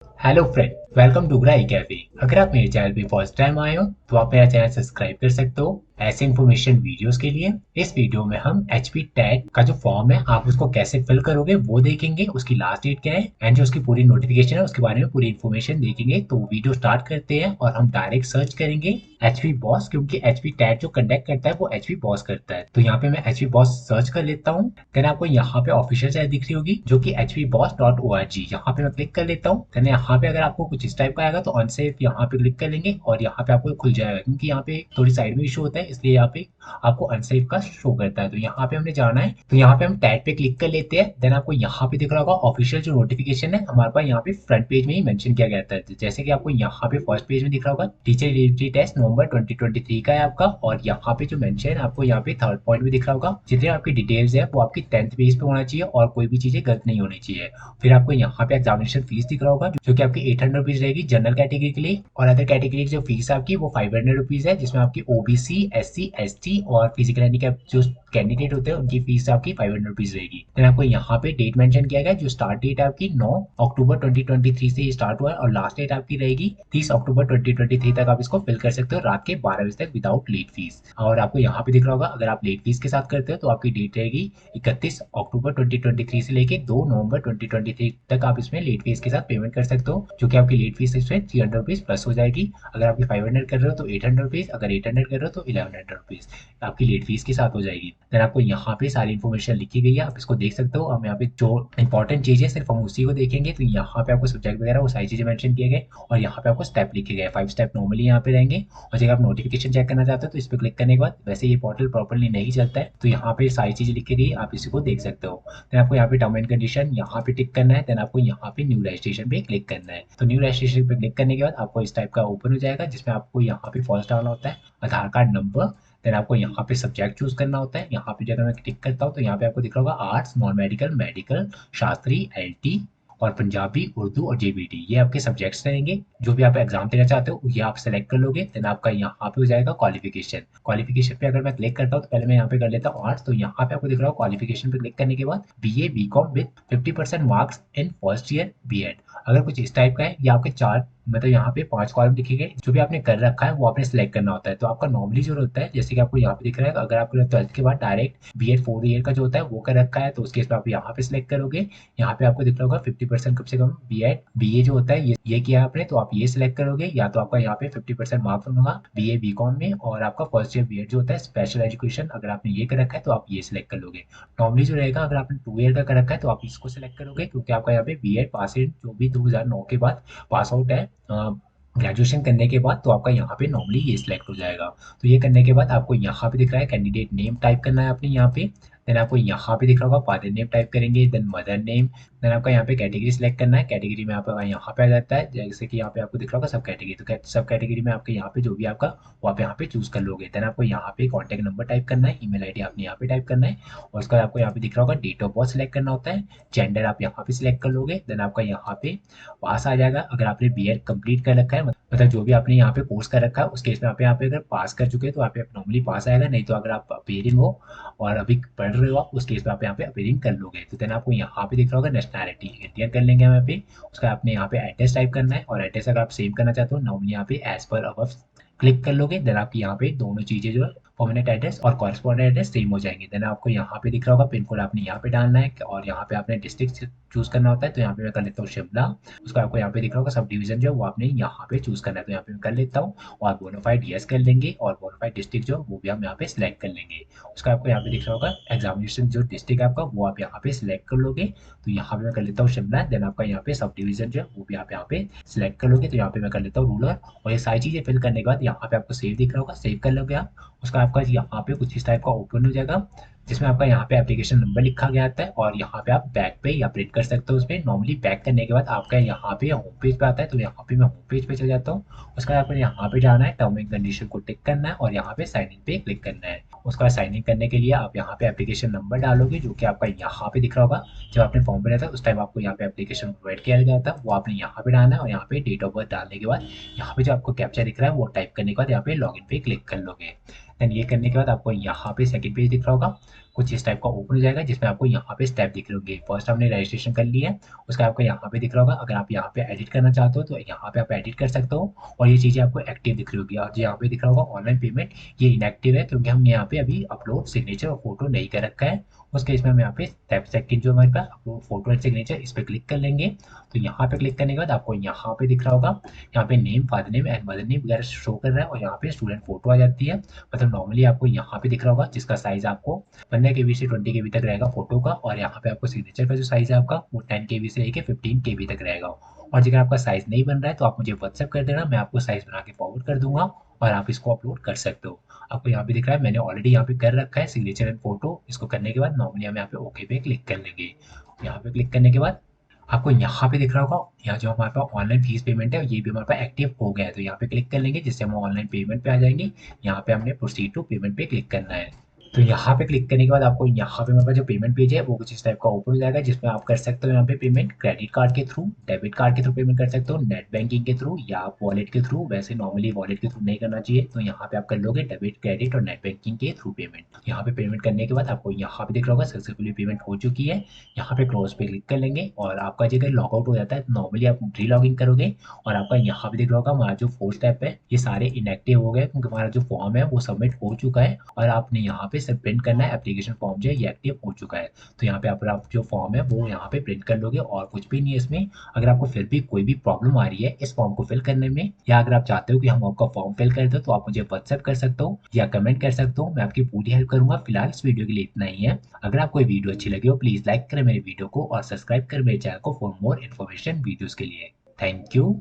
Hello friend, welcome to ग्राई cafe. अगर आप मेरे चैनल पे फर्स्ट टाइम आए हो तो आप मेरा चैनल सब्सक्राइब कर सकते हो ऐसे इन्फॉर्मेशन वीडियोस के लिए। इस वीडियो में हम एचपी टैग का जो फॉर्म है आप उसको कैसे फिल करोगे वो देखेंगे, उसकी लास्ट डेट क्या है एंड जो उसकी पूरी नोटिफिकेशन है उसके बारे में पूरी इन्फॉर्मेशन देखेंगे। तो वीडियो स्टार्ट करते हैं और हम डायरेक्ट सर्च करेंगे एचपी बॉस, क्योंकि एचपी टैग जो कंडक्ट करता है वो एचपी बॉस करता है। तो यहाँ पे मैं एचपी बॉस सर्च कर लेता हूँ। देन आपको यहाँ पे ऑफिशियल साइट दिख रही होगी जो कि hpboss.org, यहाँ पे मैं क्लिक कर लेता हूँ। देन यहाँ पे अगर आपको कुछ इस टाइप का आएगा तो अनसेफ यहाँ पे क्लिक कर लेंगे और यहाँ पे आपको खुल जाएगा, क्योंकि यहाँ पे थोड़ी साइड में इशू होता है इसलिए यहाँ पे आपको अनसेफ का शो करता है। तो यहाँ पे हमने जाना है, तो यहाँ पे हम टैग पे क्लिक कर लेते हैं। देन आपको यहाँ पे दिख रहा होगा ऑफिशियल जो नोटिफिकेशन है हमारे पास यहाँ पे फ्रंट पेज में ही मेंशन किया गया था। जैसे कि आपको यहाँ पे फर्स्ट पेज में दिख रहा होगा टीचर एलिजिबिलिटी टेस्ट नवंबर 2023 का है आपका, और यहाँ पे जो मेंशन आपको यहाँ पे थर्ड पॉइंट में दिख रहा होगा जितने आपकी डिटेल्स है वो आपकी 10th पेज पे होना चाहिए और कोई भी चीजें गलत नहीं होनी चाहिए। फिर आपको यहाँ पे एग्जामिनेशन फीस दिख रहा होगा जो कि आपकी 800 रुपीज रहेगी जनरल कैटेगरी के लिए, और अदर कैटेगरी की जो फीस आपकी वो 500 रुपीज है, जिसमें आपकी ओबीसी एससी एसटी और फिजिकल हैंडीकैप जो कैंडिडेट होते हैं उनकी फीस आपकी 500 रुपीज रहेगी। देन आपको यहाँ पे डेट मेंशन किया गया, जो स्टार्ट डेट आपकी 9 अक्टूबर 2023 से स्टार्ट हुआ है और लास्ट डेट आपकी रहेगी 30 अक्टूबर 2023 तक। आप इसको फिल कर सकते हो रात के 12 बजे तक विदाउट लेट फीस। और आपको यहाँ पे दिख रहा होगा अगर आप लेट फीस के साथ करते हो तो आपकी डेट रहेगी 31 अक्टूबर 2023 से लेके 2 नवंबर 2023 तक आप इसमें लेट फीस के साथ पेमेंट कर सकते हो, जो कि आपकी लेट फीस इसमें 300 रुपीज प्लस हो जाएगी। अगर आपकी 500 कर रहे हो तो 800 रुपीज, अगर 800 कर रहे हो तो 1100 रुपीज आपकी लेट फीस के साथ हो जाएगी। देन आपको यहाँ पे सारी इन्फॉर्मेशन लिखी गई है, आप इसको देख सकते हो। हम यहाँ पे जो इंपॉर्टेंट चीजें सिर्फ हम उसी को देखेंगे, तो यहाँ पे आपको सब्जेक्ट वगैरह वो सारी चीजें मेंशन किए गए और यहाँ पे आपको स्टेप लिखे गए, 5 स्टेप नॉर्मली यहाँ पे रहेंगे। और जब आप नोटिफिकेशन चेक करना चाहते हो तो इस पर क्लिक करने के बाद, वैसे ये पोर्टल प्रॉपर्ली नहीं चलता है तो यहाँ पे सारी चीजें लिखी गई, आप इसी को देख सकते हो। देन आपको यहाँ पे टर्म एंड कंडीशन यहाँ पे टिक करना है। देन आपको यहाँ पे न्यू रजिस्ट्रेशन पे क्लिक करना है। तो न्यू रजिस्ट्रेशन पे क्लिक करने के बाद आपको इस टाइप का ओपन हो जाएगा, जिसमें आपको यहाँ पे फर्स्ट डालना होता है आधार कार्ड नंबर। देन आपको यहाँ पे सब्जेक्ट चूज करना होता है। यहाँ पे अगर मैं क्लिक करता हूँ तो यहाँ पे आपको दिख रहा होगा arts, non medical, medical, Shastri, LT और पंजाबी, उर्दू और जेबीटी, ये आपके सब्जेक्ट्स रहेंगे। जो भी आप एग्जाम देना चाहते हो ये आप सेलेक्ट कर लोगे। देन आपका यहाँ पे हो जाएगा क्वालिफिकेशन। क्वालिफिकेशन पे अगर मैं क्लिक करता हूँ तो पहले मैं यहाँ पे कर लेता हूँ आर्ट्स, तो यहाँ पे आपको दिख रहा होगा क्वालिफिकेशन पे क्लिक करने के बाद BA BCom with 50% marks in first year BEd. अगर कुछ इस टाइप का है, या आपके चार मतलब यहाँ पे 5 कॉलम दिखे गए, जो भी आपने कर रखा है वो आपने सिलेक्ट करना होता है। तो आपका नॉर्मली जो होता है, जैसे कि आपको यहाँ पे दिख रहा है, अगर आपको 12th के बाद डायरेक्ट बीएड 4 ईयर का जो होता है वो कर रखा है तो उसके केस में आप यहाँ पे सिलेक्ट करोगे। यहाँ पे आपको दिख रहा होगा 50% कम से कम बीएड बीए जो होता है ये किया आपने तो आप ये सिलेक्ट करोगे, या तो आपका यहाँ पे 50% मार्क्स होगा बीए बीकॉम में, और आपका फर्स्ट ईयर बीएड जो होता है स्पेशल एजुकेशन, अगर आपने ये कर रखा है तो आप ये सिलेक्ट कर लोगे। नॉर्मली जो रहेगा अगर आपने 2 ईयर का कर रखा है तो आप इसको सिलेक्ट करोगे, क्योंकि आपका यहाँ पे बीएड पास इन जो भी 2009 के बाद पास आउट है ग्रेजुएशन करने के बाद, तो आपका यहाँ पे नॉर्मली ये सिलेक्ट हो जाएगा। तो ये करने के बाद आपको यहाँ पे दिख रहा है कैंडिडेट नेम टाइप करना है आपने यहाँ पे। देन आपको यहाँ पे दिख रहा होगा फादर नेम टाइप करेंगे, देन मदर नेम। देन आपका यहाँ पे कैटेगरी सिलेक्ट करना है। कैटेगरी में आपका यहाँ पे आ जाता है, जैसे कि यहाँ पे आपको दिख रहा होगा सब कैटेगरी, तो सब कैटेगरी में आपके यहाँ पे जो भी आपका वो आप यहाँ पे चूज कर लोगे। देन आपको यहाँ पे कॉन्टैक्ट नंबर टाइप करना है, ईमेल आईडी आपने यहाँ पे टाइप करना है, और उसका आपको यहाँ पे दिख रहा होगा डेट ऑफ बर्थ सिलेक्ट करना होता है। जेंडर आप यहाँ पे सिलेक्ट कर लोगे। देन आपका यहाँ पे पास आ जाएगा, अगर आपने बीएड कंप्लीट कर रखा है मतलब जो भी आपने यहाँ पे कोर्स कर रखा है उस केस में आप यहाँ पे अगर पास कर चुके हैं तो आप नॉर्मली पास आएगा, नहीं तो अगर आप अपेयरिंग हो और अभी पढ़ रहे हो आप उस केस में आप यहाँ पे अपेयरिंग कर लोगे। तो देन आपको यहाँ पे दिख रहा होगा नेशनैलिटी इंडियन कर लेंगे यहाँ पे। उसका आपने यहाँ पे एड्रेस टाइप करना है, और एड्रेस अगर आप सेव करना चाहते हो नॉर्मली यहाँ पे एज पर अबव क्लिक कर लोगे। देन आपकी यहाँ पे दोनों चीजें जो है परमानेंट एड्रेस और कॉरेस्पॉन्डेंट एड्रेस सेम हो जाएंगे। देन आपको यहाँ पे दिख रहा होगा पिन कोड आपने यहाँ पे डालना है, और यहाँ पे आपने डिस्ट्रिक्ट चूज करना होता है। तो यहाँ पे मैं कर लेता हूँ शिमला। उसका आपको यहाँ पे दिख रहा होगा सब डिवीजन जो है वो आपने यहाँ पे चूज करना है, तो यहाँ पे मैं कर लेता हूँ। और बोनाफाइड यस कर लेंगे, और बोनाफाइड डिस्ट्रिक्ट जो वो भी हम यहाँ पे सिलेक्ट कर लेंगे। उसका आपको यहाँ पे दिख रहा होगा एग्जामिनेशन जो डिस्ट्रिक्ट है आपका वो आप यहाँ पे सिलेक्ट कर लोगे। तो यहाँ पे मैं कर लेता हूँ शिमला। देन आपका यहाँ पे सब डिवीजन जो है वो भी आप यहाँ पे सिलेक्ट कर लोगे। तो यहाँ पे मैं कर लेता हूँ रूरल, और ये सारी चीजें फिल करने के बाद यहाँ पे आपको सेव दिख रहा होगा, सेव कर लोगे आप। उसका आपका यहाँ पे कुछ इस टाइप का ओपन हो जाएगा, जिसमें आपका यहाँ पे एप्लीकेशन नंबर लिखा गया आता है, और यहाँ पे आप बैक पे या प्रिंट कर सकते हो उसमें। नॉर्मली बैक करने के बाद आपका यहाँ पे होम पेज पे आता है, तो यहाँ पे मैं होम पेज पे चल जाता हूँ। उसके बाद आपको यहाँ पे जाना है, टर्म एंड कंडीशन को टिक करना है और यहाँ पे साइन इन पे क्लिक करना है। उसका साइन इन करने के लिए आप यहाँ पे एप्लीकेशन नंबर डालोगे, जो कि आपका यहाँ पे दिख रहा होगा। जब आपने फॉर्म भरा था उस टाइम आपको यहाँ पे एप्लीकेशन प्रोवाइड किया गया था, वो आपने यहाँ पे डालना है, और यहाँ पे डेट ऑफ बर्थ डालने के बाद यहाँ पे जो आपको कैप्चा दिख रहा है वो टाइप करने के बाद यहाँ पे लॉग इन पे क्लिक कर लोगे। देन ये करने के बाद आपको यहाँ पे सेकंड पेज दिख रहा होगा, कुछ इस टाइप का ओपन हो जाएगा, जिसमें आपको यहाँ पे स्टेप दिख रहे होंगे। फर्स्ट हमने रजिस्ट्रेशन कर लिया है, उसका आपको यहाँ पे दिख रहा होगा। अगर आप यहाँ पे एडिट करना चाहते हो तो यहाँ पे आप एडिट कर सकते हो, और ये चीज़ें आपको एक्टिव दिख रही होगी। और जो यहाँ पे दिख रहा होगा ऑनलाइन पेमेंट, ये इनएक्टिव है क्योंकि हमने यहाँ पे अभी अपलोड सिग्नेचर और फोटो नहीं कर रखा है। उस केस में हम यहाँ पे स्टेप सेकंड जो हमारे पास अपलोड फोटो एंड सिग्नेचर, इस पर क्लिक कर लेंगे। तो यहाँ पे क्लिक करने के बाद आपको यहाँ पे दिख रहा होगा, यहाँ पे name, father name and mother name वगैरह शो कर रहा है, और यहाँ पे स्टूडेंट फोटो आ जाती है। मतलब नॉर्मली आपको यहाँ पे दिख रहा होगा, जिसका साइज आपको 15 KB से 20 KB तक रहेगा फोटो का, और यहाँ पे आपको सिग्नेचर का जो साइज है आपका वो 10 KB से लेके 15 KB तक रहेगा। और अगर आपका साइज नहीं बन रहा है तो आप मुझे व्हाट्सएप कर देना, मैं आपको साइज बना के फॉरवर्ड कर दूंगा और आप इसको अपलोड कर सकते हो। आपको यहाँ पे दिख रहा है मैंने ऑलरेडी यहाँ पे कर रखा है सिग्नेचर एंड फोटो। इसको करने के बाद नॉर्मली हम यहाँ पे ओके पे क्लिक कर लेंगे। यहाँ पे क्लिक करने के बाद आपको यहाँ पे दिख रहा होगा, यहाँ जो हमारे पास ऑनलाइन फीस पेमेंट है ये भी हमारे पास एक्टिव हो गया है। तो यहाँ पे क्लिक कर लेंगे, जिससे हम ऑनलाइन पेमेंट पे आ जाएंगे। यहाँ पे हमने प्रोसीड टू पेमेंट पे क्लिक करना है। तो यहाँ पे क्लिक करने के बाद आपको यहाँ पे मेरे पास जो पेमेंट पेज है वो कुछ इस टाइप का ओपन हो जाएगा, जिसमें आप कर सकते हो यहाँ पे पेमेंट क्रेडिट कार्ड के थ्रू, डेबिट कार्ड के थ्रू पेमेंट कर सकते हो, नेट बैंकिंग के थ्रू या वॉलेट के थ्रू। वैसे नॉर्मली वॉलेट के थ्रू नहीं करना चाहिए, तो यहाँ पे आप कर लोगे डेबिट, क्रेडिट और नेट बैंकिंग के थ्रू पेमेंट। यहाँ पे पेमेंट करने के बाद आपको यहाँ पे दिख रहा होगा सक्सेसफुली पेमेंट हो चुकी है। यहाँ पे क्लोज पे क्लिक कर लेंगे, और आपका जगह लॉग आउट हो जाता है नॉर्मली आप री लॉग इन करोगे, और आपका यहाँ पे दिख रहा होगा हमारा जो 4 स्टेप है ये सारे इनएक्टिव हो गए, क्योंकि हमारा जो फॉर्म है वो सबमिट हो चुका है, और आपने यहाँ पे सब प्रिंट करना है। एप्लीकेशन फॉर्म जो है ये एक्टिव हो चुका है। तो यहाँ पे आप जो फॉर्म है वो यहाँ पे प्रिंट कर लोगे, और कुछ भी नहीं है इसमें। अगर आपको फिर भी कोई भी प्रॉब्लम आ रही है इस फॉर्म को फिल करने में, या अगर आप चाहते हो कि हम आपका फॉर्म फिल कर दो, तो आप मुझे व्हाट्सएप कर सकते हो या कमेंट कर सकते हो, मैं आपकी पूरी हेल्प करूंगा। फिलहाल इस वीडियो के लिए इतना ही है। अगर आपको वीडियो अच्छी लगी हो प्लीज लाइक करें मेरे वीडियो को, और सब्सक्राइब करें मेरे चैनल को फॉर मोर इन्फॉर्मेशन वीडियोस के लिए। Thank you.